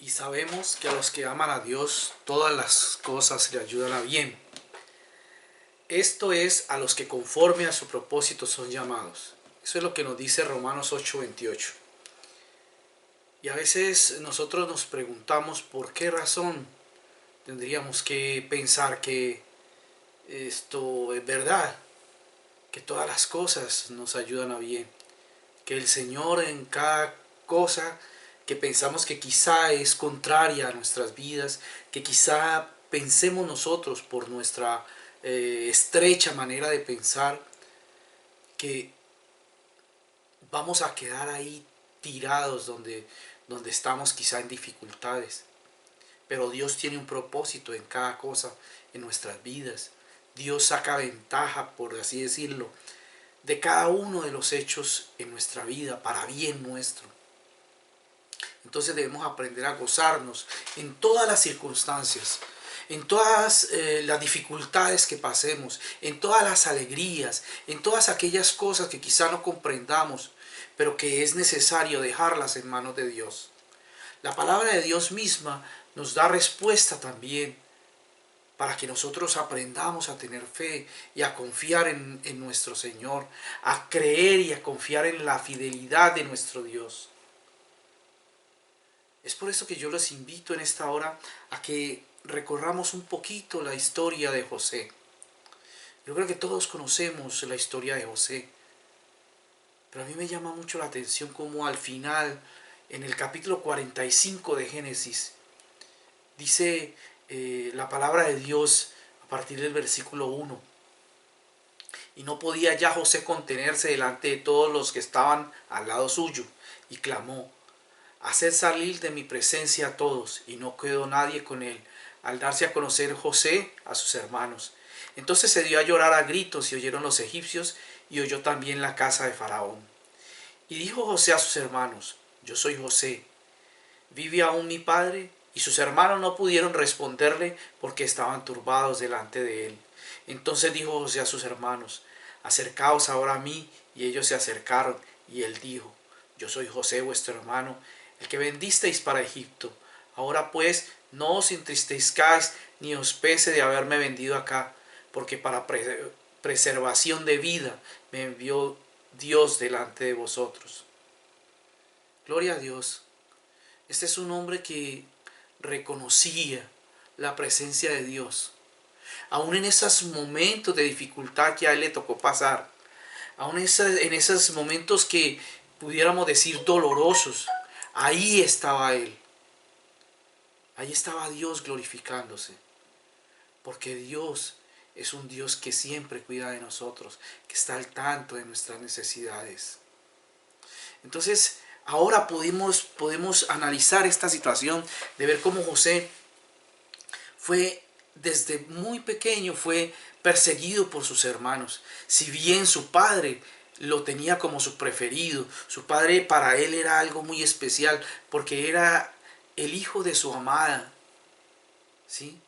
Y sabemos que a los que aman a Dios, todas las cosas le ayudan a bien. Esto es a los que conforme a su propósito son llamados. Eso es lo que nos dice Romanos 8:28. Y a veces nosotros nos preguntamos por qué razón tendríamos que pensar que esto es verdad, que todas las cosas nos ayudan a bien, que el Señor en cada cosa que pensamos que quizá es contraria a nuestras vidas, que quizá pensemos nosotros por nuestra estrecha manera de pensar, que vamos a quedar ahí tirados donde estamos quizá en dificultades. Pero Dios tiene un propósito en cada cosa en nuestras vidas. Dios saca ventaja, por así decirlo, de cada uno de los hechos en nuestra vida para bien nuestro. Entonces debemos aprender a gozarnos en todas las circunstancias, en todas las dificultades que pasemos, en todas las alegrías, en todas aquellas cosas que quizá no comprendamos, pero que es necesario dejarlas en manos de Dios. La palabra de Dios misma nos da respuesta también para que nosotros aprendamos a tener fe y a confiar en nuestro Señor, a creer y a confiar en la fidelidad de nuestro Dios. Es por eso que yo los invito en esta hora a que recorramos un poquito la historia de José. Yo creo que todos conocemos la historia de José, pero a mí me llama mucho la atención cómo al final, en el capítulo 45 de Génesis, dice la palabra de Dios a partir del versículo 1. Y no podía ya José contenerse delante de todos los que estaban al lado suyo, y clamó: haced salir de mi presencia a todos. Y no quedó nadie con él, al darse a conocer José a sus hermanos. Entonces se dio a llorar a gritos, y oyeron los egipcios, y oyó también la casa de Faraón. Y dijo José a sus hermanos: yo soy José, ¿vive aún mi padre? Y sus hermanos no pudieron responderle porque estaban turbados delante de él. Entonces dijo José a sus hermanos: acercaos ahora a mí. Y ellos se acercaron, y él dijo: yo soy José vuestro hermano, el que vendisteis para Egipto. Ahora pues no os entristezcáis ni os pese de haberme vendido acá, porque para preservación de vida me envió Dios delante de vosotros. Gloria a Dios. Este es un hombre que reconocía la presencia de Dios. Aún en esos momentos de dificultad que a él le tocó pasar, aún en esos momentos que pudiéramos decir dolorosos, ahí estaba él. Ahí estaba Dios glorificándose. Porque Dios es un Dios que siempre cuida de nosotros, que está al tanto de nuestras necesidades. Entonces, ahora podemos analizar esta situación de ver cómo José fue, desde muy pequeño, fue perseguido por sus hermanos. Si bien su padre lo tenía como su preferido, su padre para él era algo muy especial, porque era el hijo de su amada, ¿sí?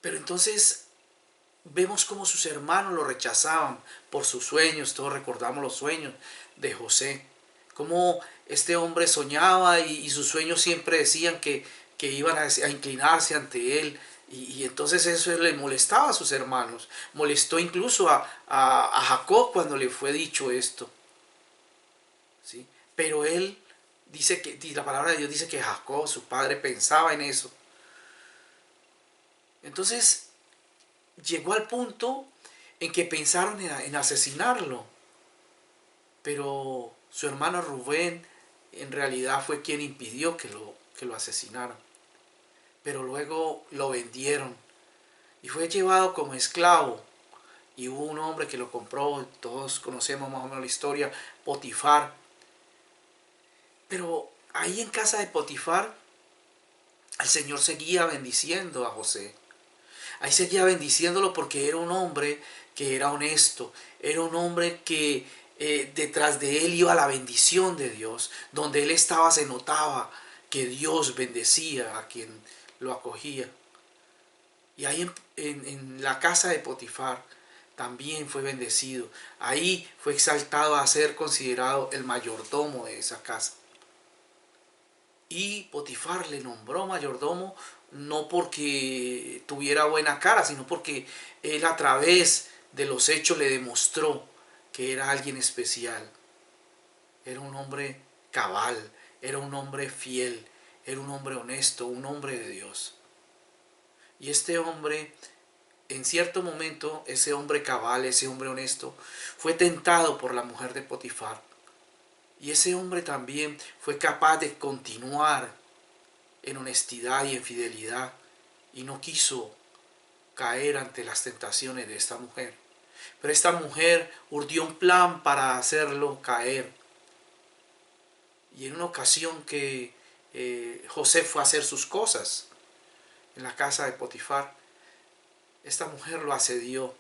Pero entonces vemos cómo sus hermanos lo rechazaban por sus sueños. Todos recordamos los sueños de José. Cómo este hombre soñaba y sus sueños siempre decían que iban a inclinarse ante él. Y entonces eso le molestaba a sus hermanos. Molestó incluso a Jacob cuando le fue dicho esto, ¿sí? Pero él dice que, la palabra de Dios dice que Jacob, su padre, pensaba en eso. Entonces llegó al punto en que pensaron en asesinarlo. Pero su hermano Rubén en realidad fue quien impidió que lo asesinaran. Pero luego lo vendieron y fue llevado como esclavo. Y hubo un hombre que lo compró, todos conocemos más o menos la historia, Potifar. Pero ahí en casa de Potifar, el Señor seguía bendiciendo a José. Ahí seguía bendiciéndolo porque era un hombre que era honesto, era un hombre que detrás de él iba la bendición de Dios. Donde él estaba se notaba que Dios bendecía a quien lo acogía. Y ahí en la casa de Potifar también fue bendecido. Ahí fue exaltado a ser considerado el mayordomo de esa casa. Y Potifar le nombró mayordomo no porque tuviera buena cara, sino porque él a través de los hechos le demostró que era alguien especial. Era un hombre cabal, era un hombre fiel, era un hombre honesto, un hombre de Dios. Y este hombre, en cierto momento, ese hombre cabal, ese hombre honesto, fue tentado por la mujer de Potifar. Y ese hombre también fue capaz de continuar en honestidad y en fidelidad y no quiso caer ante las tentaciones de esta mujer. Pero esta mujer urdió un plan para hacerlo caer. Y en una ocasión que José fue a hacer sus cosas en la casa de Potifar, esta mujer lo asedió,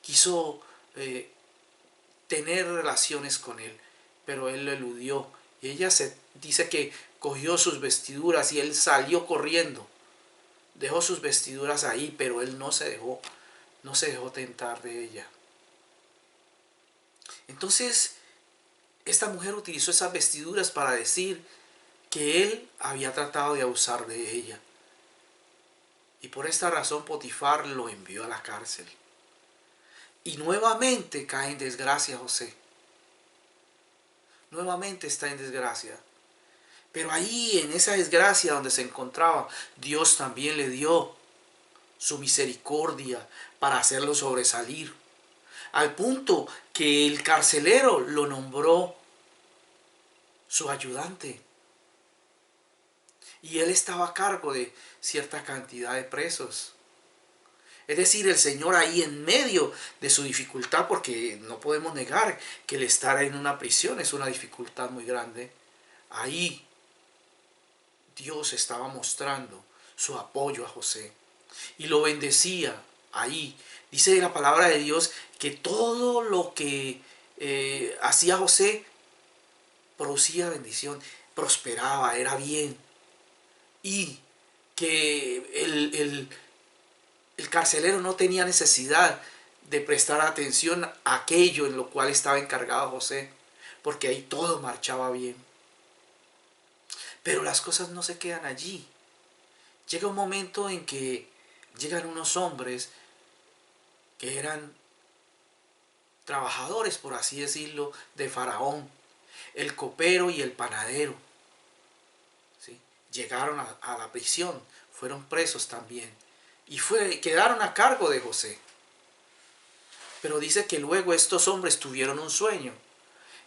quiso eh, tener relaciones con él, pero él lo eludió. Y ella se dice que cogió sus vestiduras y él salió corriendo. Dejó sus vestiduras ahí, pero él no se dejó tentar de ella. Entonces, esta mujer utilizó esas vestiduras para decir que él había tratado de abusar de ella. Y por esta razón Potifar lo envió a la cárcel. Y nuevamente cae en desgracia José. Nuevamente está en desgracia. Pero ahí, en esa desgracia donde se encontraba, Dios también le dio su misericordia para hacerlo sobresalir. Al punto que el carcelero lo nombró su ayudante. Y él estaba a cargo de cierta cantidad de presos. Es decir, el Señor ahí en medio de su dificultad, porque no podemos negar que el estar en una prisión es una dificultad muy grande. Ahí Dios estaba mostrando su apoyo a José y lo bendecía ahí. Dice la palabra de Dios que todo lo que hacía José producía bendición, prosperaba, era bien. Y que el carcelero no tenía necesidad de prestar atención a aquello en lo cual estaba encargado José, porque ahí todo marchaba bien. Pero las cosas no se quedan allí. Llega un momento en que llegan unos hombres que eran trabajadores, por así decirlo, de Faraón, el copero y el panadero. ¿Sí? Llegaron a la prisión, fueron presos también y quedaron a cargo de José. Pero dice que luego estos hombres tuvieron un sueño.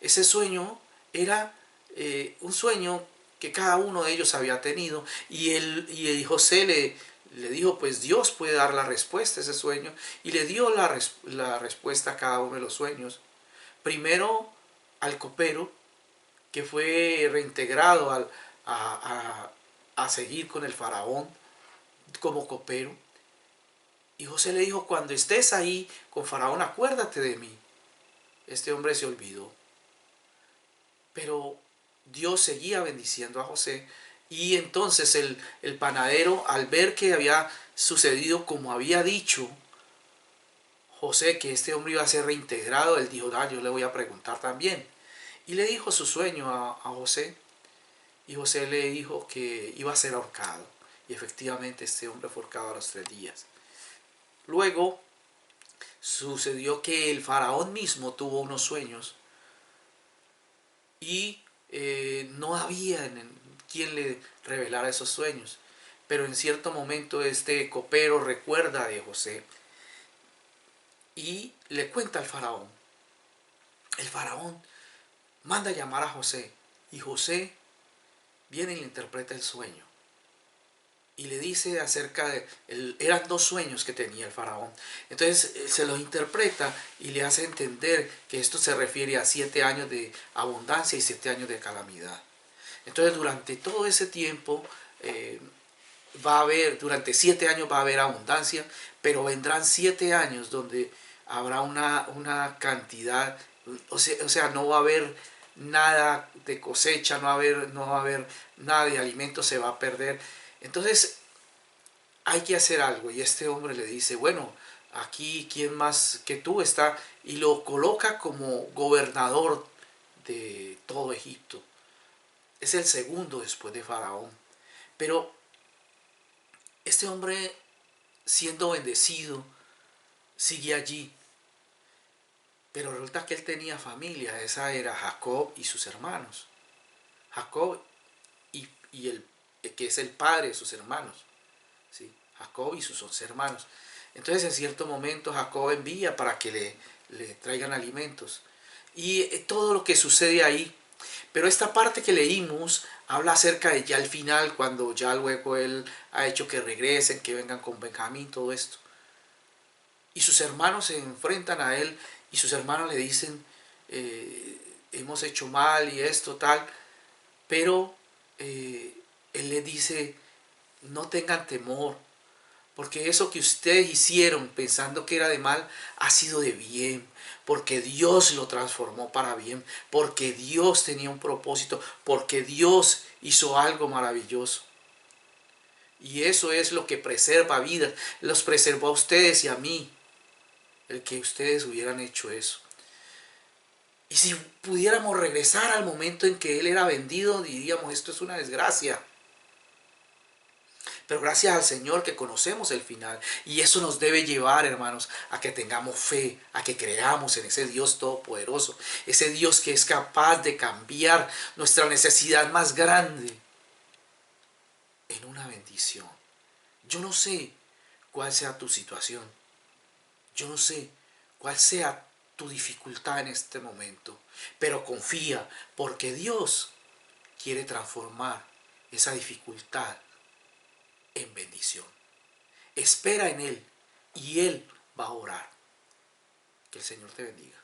Ese sueño era un sueño que cada uno de ellos había tenido y José le dijo, pues Dios puede dar la respuesta a ese sueño, y le dio la respuesta a cada uno de los sueños. Primero al copero, que fue reintegrado a seguir con el faraón como copero. Y José le dijo, cuando estés ahí con Faraón, acuérdate de mí. Este hombre se olvidó. Pero Dios seguía bendiciendo a José. Y entonces el panadero, al ver que había sucedido como había dicho José, que este hombre iba a ser reintegrado, él dijo, yo le voy a preguntar también. Y le dijo su sueño a José. Y José le dijo que iba a ser ahorcado. Y efectivamente este hombre fue ahorcado a los 3 días. Luego sucedió que el faraón mismo tuvo unos sueños y no había quien le revelara esos sueños. Pero en cierto momento este copero recuerda de José y le cuenta al faraón. El faraón manda a llamar a José y José viene y le interpreta el sueño. Y le dice acerca de, eran 2 sueños que tenía el faraón. Entonces se los interpreta y le hace entender que esto se refiere a 7 años de abundancia y 7 años de calamidad. Entonces durante todo ese tiempo durante 7 años va a haber abundancia, pero vendrán 7 años donde habrá una cantidad, o sea, no va a haber nada de cosecha, no va a haber nada de alimento, se va a perder. Entonces hay que hacer algo, y este hombre le dice, bueno, aquí quién más que tú está, y lo coloca como gobernador de todo Egipto. es el segundo después de Faraón. Pero este hombre, siendo bendecido, sigue allí. Pero resulta que él tenía familia, esa era Jacob y sus hermanos. Jacob y el que es el padre de sus hermanos. ¿Sí? Jacob y sus 11 hermanos. Entonces en cierto momento Jacob envía para que le traigan alimentos. Y todo lo que sucede ahí. Pero esta parte que leímos habla acerca de ya al final, cuando ya luego él ha hecho que regresen, que vengan con Benjamín, todo esto. Y sus hermanos se enfrentan a él y sus hermanos le dicen, hemos hecho mal y esto, tal. Pero él le dice, no tengan temor, porque eso que ustedes hicieron pensando que era de mal, ha sido de bien, porque Dios lo transformó para bien, porque Dios tenía un propósito, porque Dios hizo algo maravilloso. Y eso es lo que preserva vidas, los preservó a ustedes y a mí, el que ustedes hubieran hecho eso. Y si pudiéramos regresar al momento en que él era vendido, diríamos, esto es una desgracia. Pero gracias al Señor que conocemos el final. Y eso nos debe llevar, hermanos, a que tengamos fe, a que creamos en ese Dios todopoderoso. Ese Dios que es capaz de cambiar nuestra necesidad más grande en una bendición. Yo no sé cuál sea tu situación. Yo no sé cuál sea tu dificultad en este momento. Pero confía, porque Dios quiere transformar esa dificultad en bendición. Espera en Él y Él va a orar. Que el Señor te bendiga.